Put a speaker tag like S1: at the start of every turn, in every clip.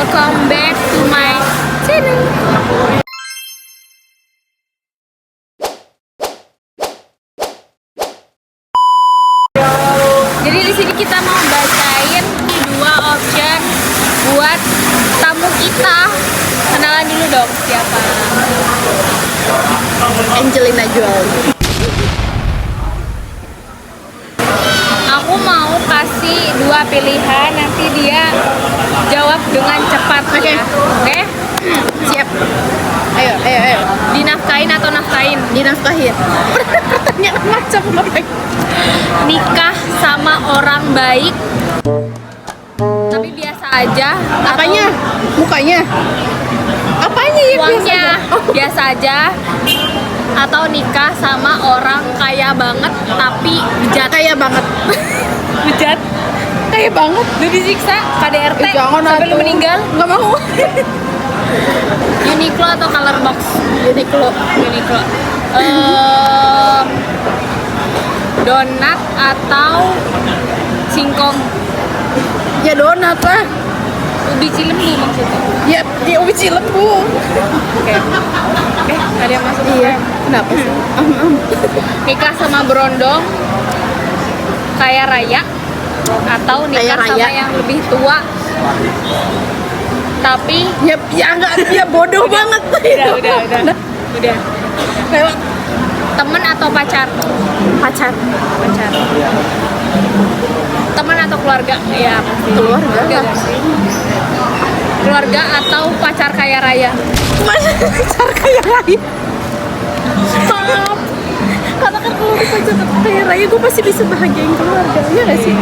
S1: Welcome back to my channel. Jadi di sini kita mau bacain dua option buat tamu kita. Kenalan dulu dong, siapa?
S2: Angelina Jolie.
S1: Aku mau kasih dua pilihan, nanti dia jawab dengan cepat.
S2: Oke.
S1: Ya. Oke?
S2: Siap. Ayo.
S1: Dinafkain atau nafkain?
S2: Dinafkahin. Pertanyaan macam apa?
S1: Nikah sama orang baik tapi biasa aja.
S2: Apanya? Mukanya? Apanya ya
S1: Uangnya
S2: biasa?
S1: biasa aja. Atau nikah sama orang kaya banget tapi bejat.
S2: Kaya banget.
S1: Bejat.
S2: Kaya banget.
S1: Lu disiksa KDRT
S2: Jangan
S1: sampai lu
S2: atuh.
S1: meninggal.
S2: Nggak mau.
S1: Uniqlo atau Colorbox?
S2: Uniqlo.
S1: Uniqlo. Donat atau singkong?
S2: Ya donat lah.
S1: Ubi cilembu maksudnya.
S2: Ya ubi cilembu.
S1: Oke. Ada yang masuk.
S2: Iya. Kenapa sih?
S1: Nikah sama berondong kaya raya atau nikah
S2: Kaya raya.
S1: sama yang lebih tua tapi
S2: Ya enggak, ya bodoh banget.
S1: udah
S2: Lewat
S1: temen atau pacar
S2: pacar.
S1: temen atau keluarga ya pasti
S2: Keluarga lah.
S1: nggak sih? Keluarga atau pacar kaya raya?
S2: Pacar kaya raya. Maaf. Karena kan kalau pacar kaya raya gue pasti bisa bahagiain keluarga, ya nggak sih?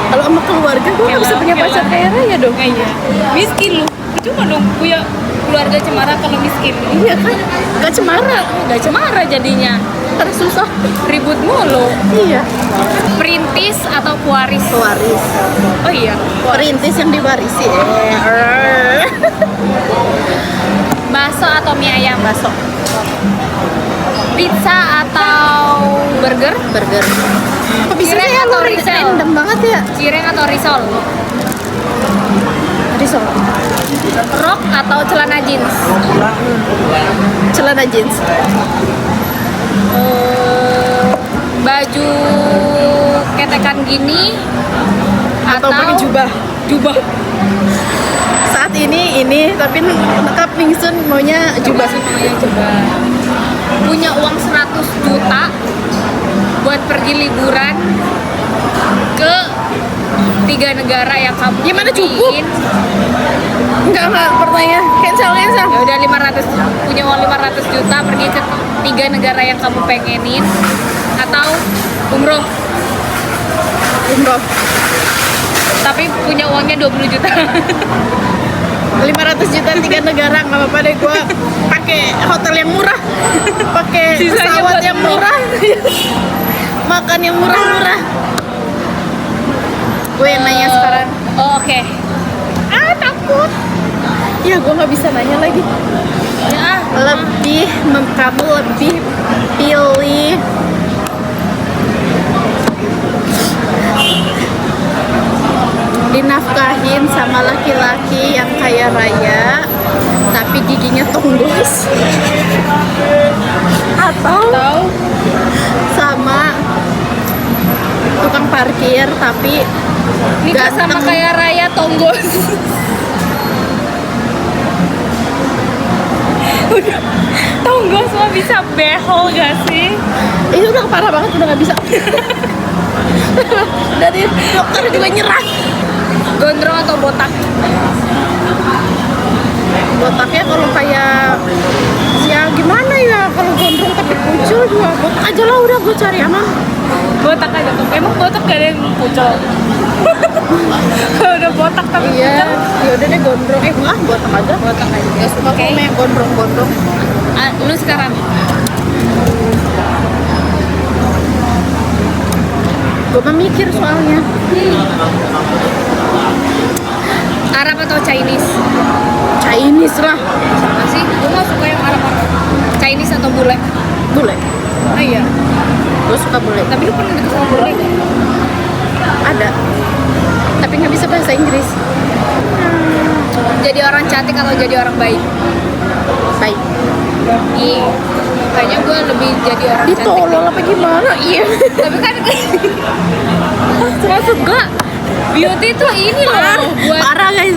S2: Kalau sama keluarga gue nggak bisa punya pacar kaya raya dong.
S1: Iya. Miskin lu cuma dong punya keluarga cemara kalau miskin.
S2: Iya kan? Gak cemara.
S1: Gak cemara jadinya,
S2: Karena susah.
S1: ribut mulu.
S2: Iya.
S1: Perintis atau pewaris?
S2: Pewaris.
S1: Oh iya,
S2: Perintis yang diwarisi.
S1: bakso atau mie ayam?
S2: Bakso.
S1: Pizza atau burger?
S2: Burger. Kok bisa
S1: Cireng
S2: ya
S1: atau
S2: lo
S1: risol?
S2: random banget ya?
S1: Cireng atau risol?
S2: Risol.
S1: Rok atau celana jeans?
S2: Celana jeans.
S1: Baju ketekan gini
S2: Atau pakai jubah. Saat ini tapi coming soon maunya jubah.
S1: Semuanya jubah. Punya uang 100 juta buat pergi liburan ke 3 negara yang kamu
S2: Gimana cukup?
S1: ingin.
S2: Enggak pertanyaan. Cancel.
S1: Ya udah 500, punya uang 500 juta pergi ke 3 negara yang kamu pengenin atau umroh tapi punya uangnya 20 juta.
S2: 500 juta 3 negara nggak apa-apa deh, gue pakai hotel yang murah, pakai
S1: Sisanya
S2: pesawat
S1: buat
S2: yang
S1: umroh.
S2: murah, makan yang murah-murah. Gue yang nanya sekarang.
S1: Oh, oke. Takut
S2: Ya gue nggak bisa nanya lagi.
S1: ya.
S2: Kamu lebih pilih dinafkahin sama laki-laki yang kaya raya tapi giginya tonggos atau sama tukang parkir tapi
S1: Nikah sama
S2: ganteng.
S1: kaya raya tonggos. Tonggos mah bisa behel gak sih?
S2: Itu udah parah banget, udah nggak bisa. Dari dokter juga nyerah.
S1: Gondrong atau botak?
S2: Botaknya kalau kayak ya gimana ya, kalau gondrong tapi kucul juga botak aja lah, udah gue cari aman.
S1: Botak aja tuh. Emang botak gak ada yang pucol? Kalau udah botak tapi
S2: Iya,
S1: pucol.
S2: ya udah deh gondrong. Botak aja.
S1: Botak aja.
S2: Gak suka
S1: Oke.
S2: kok yang gondrong-gondrong.
S1: Lu sekarang
S2: Gue memikir soalnya.
S1: Arab atau Chinese?
S2: Chinese lah.
S1: Masih, gue mah suka yang Arab. Chinese atau bule?
S2: Bule.
S1: Oh iya.
S2: Gue suka bule.
S1: Tapi lu pernah deket sama bule gak?
S2: Ada. Tapi nggak bisa bahasa Inggris.
S1: Jadi orang jadi orang baik?
S2: Baik.
S1: Iya. Kayaknya gue lebih jadi orang cantik.
S2: Ditolol apa gimana? Iya.
S1: Tapi kan maksud gue beauty tuh ini loh buat
S2: Parah guys.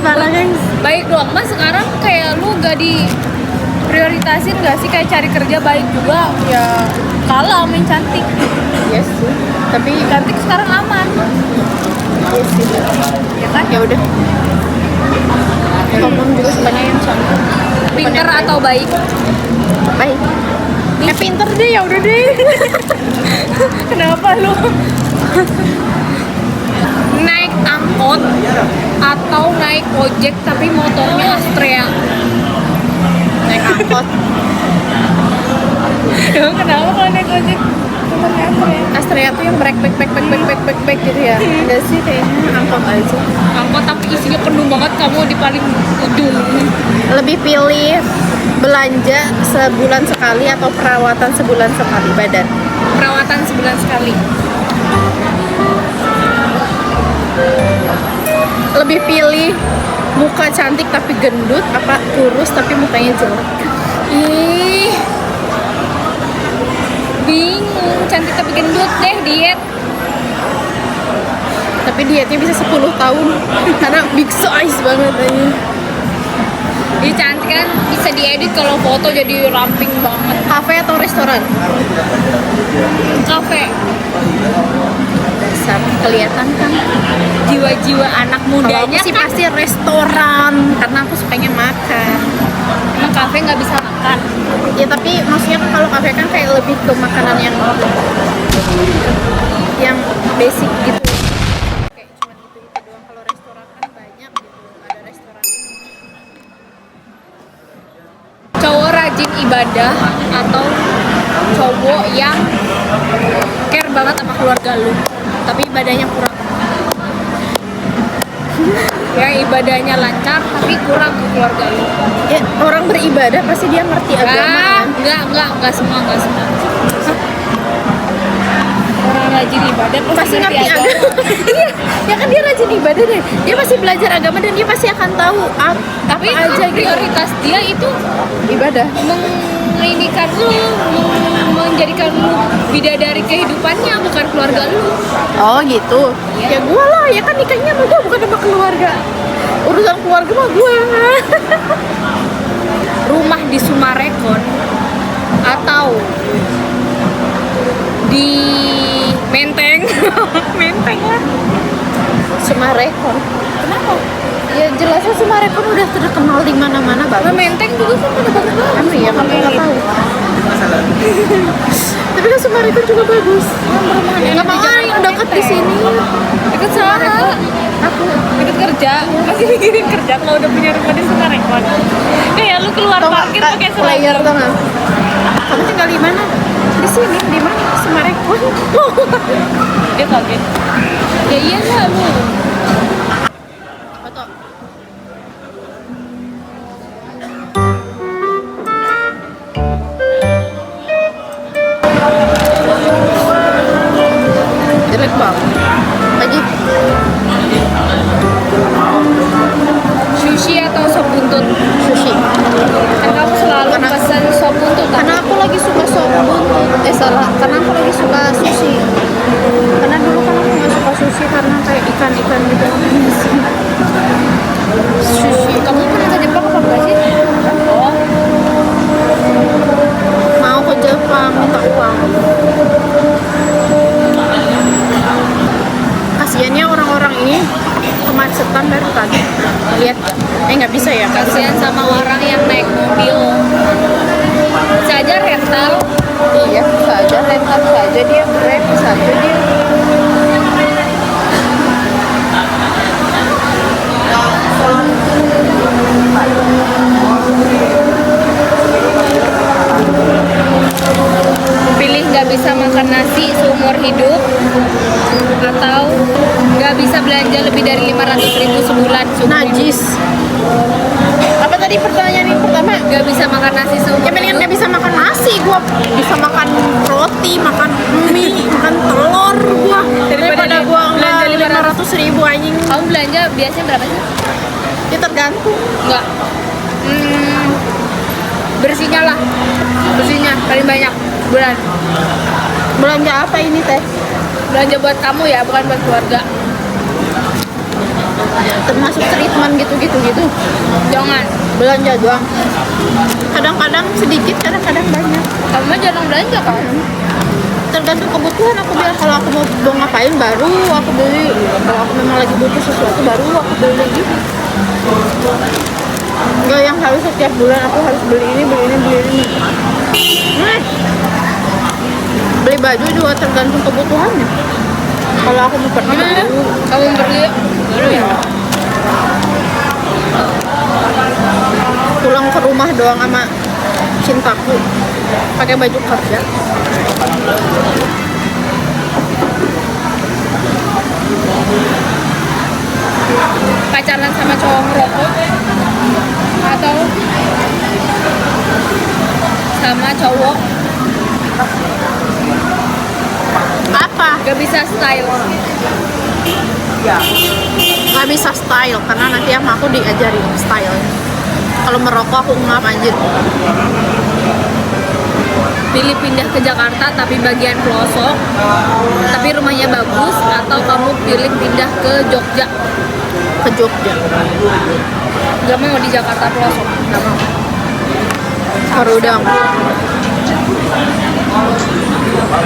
S1: baik doang. Mas sekarang kayak lu gak diprioritasin gak sih kayak cari kerja baik juga ya kalah main cantik.
S2: Yes sih. Tapi
S1: Cantik sekarang aman.
S2: yes sih.
S1: Ya kan?
S2: Ya udah. Ngomong juga sebanyak yang cantik.
S1: Pinter atau baik?
S2: Baik. Pinter deh, ya udah deh.
S1: Kenapa lu? Naik angkot atau naik ojek tapi motornya Astrea?
S2: Naik angkot.
S1: Emang kenapa kalau naik ojek motornya Astrea?
S2: Astrea tuh yang brek gitu ya. Enggak sih, kayaknya angkot aja.
S1: Angkot tapi isinya penuh banget, kamu di paling ujung.
S2: Lebih pilih belanja sebulan sekali atau perawatan sebulan sekali badan?
S1: Perawatan sebulan sekali.
S2: Lebih pilih muka cantik tapi gendut apa kurus tapi mukanya jelek?
S1: Ih, bingung. Cantik tapi gendut deh, diet.
S2: Tapi dietnya bisa 10 tahun karena big size banget aja.
S1: Ih, cantik kan bisa diedit kalau foto jadi ramping banget.
S2: Kafe atau restoran?
S1: Kafe.
S2: Dasar kelihatan kan.
S1: Jiwa-jiwa anak
S2: Kalau aku
S1: mudanya
S2: sih
S1: kan.
S2: pasti restoran karena aku pengen makan.
S1: Emang kafe nggak bisa makan.
S2: Ya tapi maksudnya kan kalau kafe kan kayak lebih ke makanan yang basic gitu. Kayak cuma itu doang. Kalau restoran kan banyak gitu. Ada restoran ini.
S1: Cowok rajin ibadah atau cowok yang care banget sama keluarga lu tapi ibadahnya kurang? Ya ibadahnya lancar tapi kurang ke keluarga lu.
S2: Ya, orang beribadah pasti dia ngerti agama.
S1: Enggak semua. Orang rajin ibadah
S2: Pasti ngerti agama. Iya, ya kan dia rajin ibadah deh. Dia pasti belajar agama dan dia pasti akan tahu
S1: tapi
S2: apa aja gitu.
S1: prioritas dia itu
S2: Ibadah.
S1: menginikan lu, menjadikan lu bidadari kehidupannya, bukan keluarga lu.
S2: Oh gitu.
S1: Iya.
S2: Ya gua lah, ya kan nikahnya sama gua bukan sama keluarga. Urusan keluarga mah gua.
S1: Rumah di Sumarekon atau di Menteng? Menteng lah.
S2: Sumarekon.
S1: Kenapa?
S2: Ya jelasnya Sumarekon udah terkenal di mana-mana
S1: Nah,
S2: bagus.
S1: Menteng juga kan pada bagus banget.
S2: Anu ya, kamu nggak tahu. Tapi kan Sumarekon juga bagus. Nggak mau yang dekat di sini.
S1: Deket sana.
S2: Aku
S1: Deket kerja. Masih mikirin kerja kalau udah punya rumah di Sumarekon. Kayak lu keluar
S2: tau
S1: parkir
S2: nggak,
S1: pakai
S2: player
S1: seragam.
S2: tau nggak? Kamu tinggal di mana? Di sini, di mana? Sumarekon.
S1: Dia kaget. Ya iya lah lu.
S2: Foto. Jelek banget. Lagi
S1: Sushi atau sop buntut?
S2: sushi.
S1: Kan kamu selalu
S2: Karena-
S1: pesan sop buntut kan?
S2: Karena aku lagi suka sop buntut. Salah. Karena aku lagi suka sushi. Karena dulu kan aku nggak suka sushi karena kayak ikan-ikan gitu. Sushi.
S1: Kamu pernah ke Jepang apa enggak sih? Oh,
S2: Mau ke Jepang minta uang. Kasiannya orang-orang ini kemacetan dari tadi. Lihat, nggak bisa ya.
S1: kasihan sama orang yang naik mobil. Saja rental.
S2: Iya, bisa aja rental saja dia, Grab bisa aja dia.
S1: Pilih nggak bisa makan nasi seumur hidup atau nggak bisa belanja lebih dari 500.000 sebulan seumur hidup.
S2: Najis. Apa tadi pertanyaan yang pertama?
S1: Nggak bisa makan nasi seumur
S2: Ya mendingan
S1: hidup.
S2: nggak bisa makan nasi, gua bisa makan roti, makan mie, makan telur gua. Daripada
S1: di-
S2: gua
S1: belanja
S2: nggak 500.000 anjing.
S1: Kamu belanja biasanya berapa sih?
S2: Ya tergantung.
S1: Nggak. Bersihnya lah, bersihnya paling banyak bulan.
S2: Belanja apa ini teh?
S1: Belanja buat kamu ya, bukan buat keluarga.
S2: Termasuk treatment gitu.
S1: Jangan.
S2: Belanja doang. Kadang-kadang sedikit, kadang-kadang banyak.
S1: Kamu mah jarang belanja kan?
S2: Tergantung kebutuhan aku bilang, kalau aku mau ngapain baru aku beli, kalau aku memang lagi butuh sesuatu baru aku beli gitu. Enggak yang harus setiap bulan aku harus beli ini. Beli baju juga tergantung kebutuhannya. Kalau aku mau pergi
S1: Gimana?
S2: baru,
S1: Kamu pergi baru ya?
S2: pulang ke rumah doang sama cintaku pakai baju kerja.
S1: Pacaran sama cowok ngerokok atau sama cowok
S2: Apa?
S1: gak bisa style?
S2: Nggak bisa style karena nanti sama aku diajarin style. Kalau merokok aku ngap anjir.
S1: Pilih pindah ke Jakarta tapi bagian pelosok tapi rumahnya bagus, atau kamu pilih pindah ke Jogja?
S2: Ke Jogja.
S1: Gak mau di Jakarta pelosok?
S2: Nggak mau. Harudang.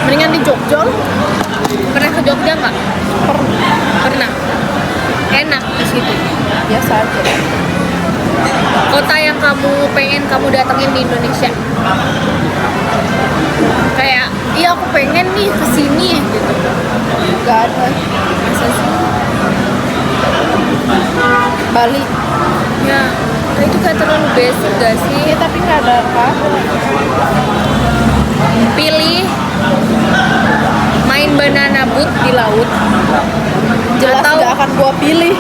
S2: Mendingan di Jogja lah.
S1: Pernah ke Jogja nggak? Pernah. Enak di situ.
S2: Biasa aja.
S1: Kota yang kamu pengen kamu datengin di Indonesia? Kayak, iya aku pengen nih kesini gitu.
S2: Gak ada.
S1: Masa sih?
S2: Bali.
S1: Ya, itu kayak terlalu basic gak sih?
S2: Ya tapi nggak ada apa.
S1: Pilih main banana boat di laut
S2: Jelas
S1: atau
S2: nggak akan gua pilih.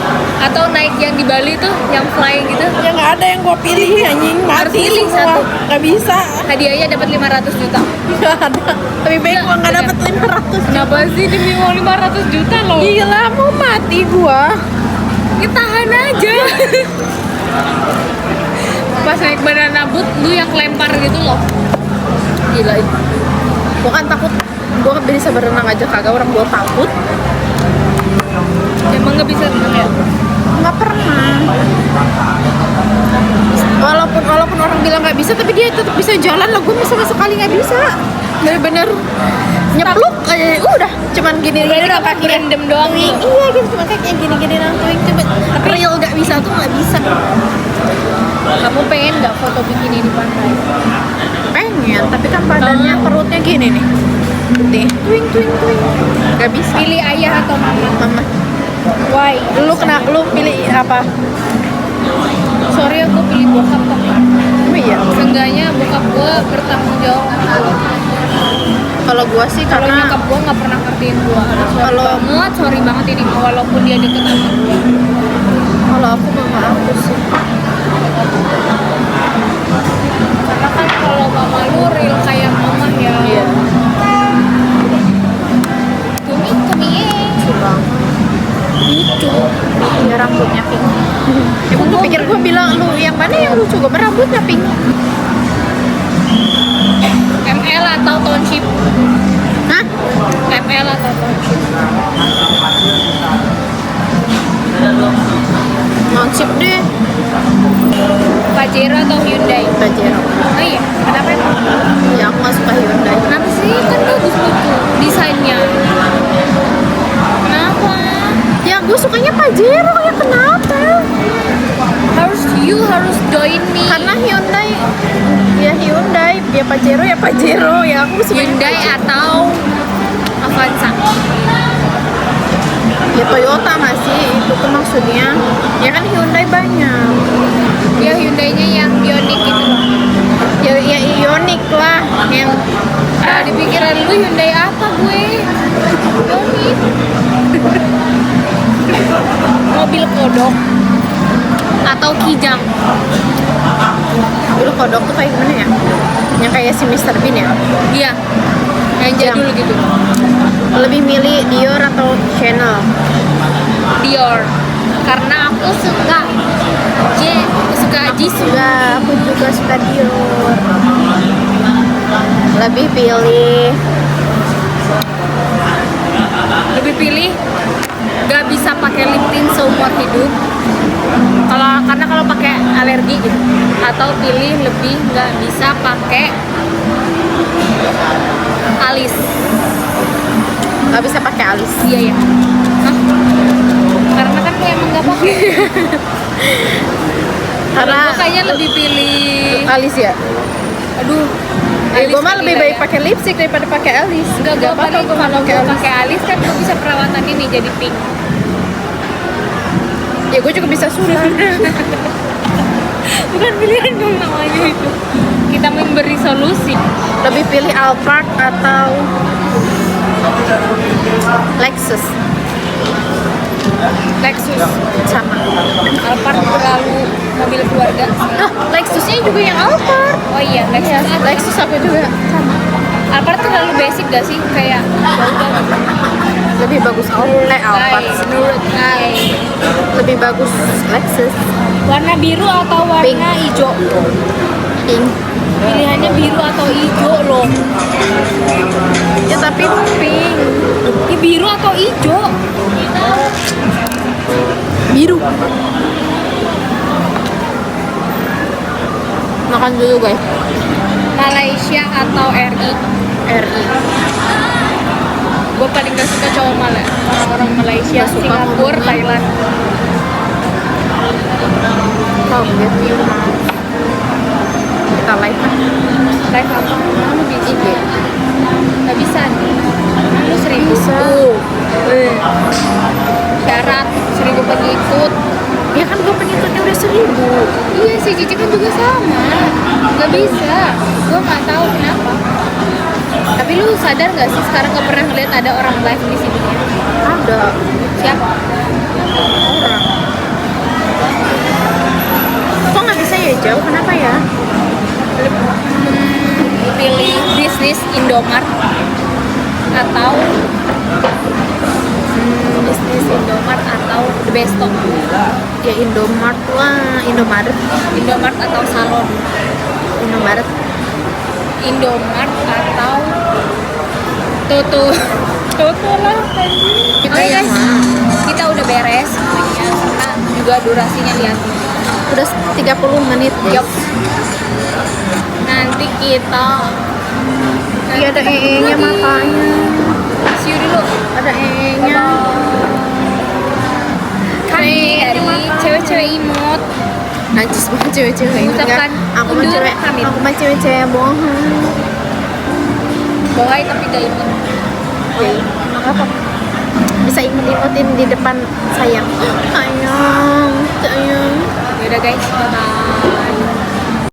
S1: naik yang di Bali tuh yang flying gitu.
S2: Ya nggak ada yang gua pilih anjing,
S1: Harus
S2: mati
S1: pilih
S2: semua.
S1: satu.
S2: Nggak bisa.
S1: Hadiahnya dapat 500 juta.
S2: Nggak ada. Lebih baik gua nggak
S1: Iya.
S2: dapat 500.
S1: Kenapa sih demi uang 500 juta loh?
S2: Gila, mau mati gua.
S1: Ya tahan aja. Pas naik banana boat lu yang lempar gitu loh.
S2: Gila itu. Gua kan takut. Gua bisa berenang aja kagak, orang gua takut.
S1: Emang nggak bisa renang ya?
S2: Nggak pernah. Walaupun orang bilang nggak bisa, tapi dia tetap bisa jalan lah. Gue sama sekali nggak bisa. Bener-bener nyepluk aja. Udah, cuman gini
S1: Udah kaki random doang nih.
S2: Iya gitu, cuma kayak gini nantuin. Tapi real nggak bisa tuh nggak bisa.
S1: Kamu pengen nggak foto bikini di pantai?
S2: Pengen, tapi kan badannya perutnya gini nih. Nih, twing. Nggak bisa.
S1: Pilih ayah atau mama?
S2: Mama.
S1: Why?
S2: Lu pilih apa?
S1: Sorry aku pilih bokap tapi
S2: Oh iya.
S1: seenggaknya bokap gue bertanggung jawab.
S2: Kalau gua sih
S1: Kalau
S2: karena
S1: nyokap gue nggak pernah ngertiin gue. Sorry banget ini walaupun dia deket sama gue.
S2: kalau aku mama aku sih.
S1: Karena kan kalau mama lu real kayak mama ya.
S2: Iya.
S1: Kami
S2: Bang.
S1: lucu.
S2: Ya rambutnya pink. Emang gue pikir gue bilang lu yang mana yang lucu, gue rambutnya pink.
S1: ML atau township?
S2: Hah?
S1: ML atau township?
S2: Township deh.
S1: Pajero atau Hyundai?
S2: Pajero.
S1: Oh iya, kenapa emang?
S2: Ya aku gak suka Hyundai.
S1: Kenapa sih? Kan bagus lucu desainnya. Kenapa?
S2: Ya gue sukanya Pajero ya, kenapa?
S1: Harus join me.
S2: Karena Hyundai ya Hyundai, dia Pajero ya Pajero ya aku suka
S1: Hyundai atau Avanza?
S2: ya Toyota masih itu tuh maksudnya. Ya kan Hyundai banyak.
S1: Ya Hyundai-nya yang Ioniq gitu.
S2: Ya Ioniq lah yang
S1: Nah, di pikiran lu Hyundai apa gue? Ioniq. Mobil kodok atau Kijang?
S2: dulu kodok tuh kayak gimana ya? Yang kayak si Mr. Bean ya?
S1: Iya, yang jadul gitu.
S2: Lebih milih Dior atau Chanel?
S1: Dior, karena aku suka
S2: Dior juga, aku juga suka Dior. Lebih pilih
S1: gak bisa pakai lip tint seumur hidup karena kalau pakai alergi gitu, atau pilih lebih gak bisa pakai alis.
S2: nggak bisa pakai alis.
S1: Iya ya. Hah? Karena kan gue emang gak pakai.
S2: Karena
S1: Gue kayaknya lebih pilih.
S2: alis ya.
S1: Aduh.
S2: Gue mah
S1: kali
S2: lebih
S1: lah
S2: baik
S1: ya.
S2: pakai lipstick daripada pakai alis.
S1: Enggak, gue
S2: apa-apa
S1: paling
S2: gue
S1: kalau
S2: pakai
S1: gue
S2: alis.
S1: pakai alis kan gue bisa perawatan ini jadi pink.
S2: Ya gue juga bisa sultan.
S1: Bukan pilihan dong namanya itu. Kita memberi solusi.
S2: Lebih pilih Alphard atau Lexus.
S1: Lexus.
S2: Sama.
S1: Alphard terlalu mobil keluarga.
S2: Lexusnya juga yang Alphard.
S1: Oh iya, Lexus.
S2: Iya, Lexus aku juga sama.
S1: Alphard terlalu basic gak sih? Kayak
S2: Lebih bagus Alphard.
S1: menurut
S2: Lebih bagus Lexus.
S1: warna biru atau warna
S2: Pink.
S1: hijau?
S2: Pink.
S1: Pilihannya biru atau hijau loh.
S2: Ya tapi pink.
S1: Ini biru atau hijau?
S2: Biru. Makan dulu guys.
S1: Malaysia atau RI?
S2: RI.
S1: Gue paling gak suka cowok orang Malaysia,
S2: Gak suka
S1: Singapura,
S2: ngomongnya.
S1: Thailand.
S2: Oh, gitu. Kita live lah.
S1: Live apa? Lu bikin
S2: IG.
S1: Gak bisa nih. Lu 1000
S2: Bisa.
S1: tuh. Syarat 1000 pengikut.
S2: Ya kan gue pengikutnya udah 1000.
S1: Iya si Cici kan juga sama. Gak bisa. Gue gak tahu kenapa. Tapi lu sadar gak sih sekarang gak pernah ngeliat ada orang live di sini ya?
S2: Ada
S1: Siapa?
S2: orang. Kok nggak bisa ya jauh? Kenapa ya?
S1: Pilih bisnis Indomart atau bisnis Indomart atau The Besto.
S2: Ya Indomart lah, Indomaret,
S1: Indomart atau salon.
S2: Indomaret.
S1: Indomart atau Toto. Toto lah
S2: Kita
S1: Oke
S2: yang
S1: guys,
S2: mana?
S1: kita udah beres semuanya karena juga durasinya lihat.
S2: Udah 30 menit guys.
S1: Yup. Nanti kita
S2: Iya ada ee-nya matanya.
S1: see you dulu.
S2: Ada ee-nya.
S1: Kan dari cewek-cewek imut.
S2: Najis banget cewek-cewek ini
S1: Ucapkan
S2: kan. Aku mah
S1: undur
S2: cewek,
S1: pamit.
S2: aku mah cewek-cewek bohong.
S1: Bohai tapi gak imut.
S2: Oke, nggak apa. Bisa imut-imutin di depan sayang. Sayang, sayang.
S1: Yaudah guys, bye-bye.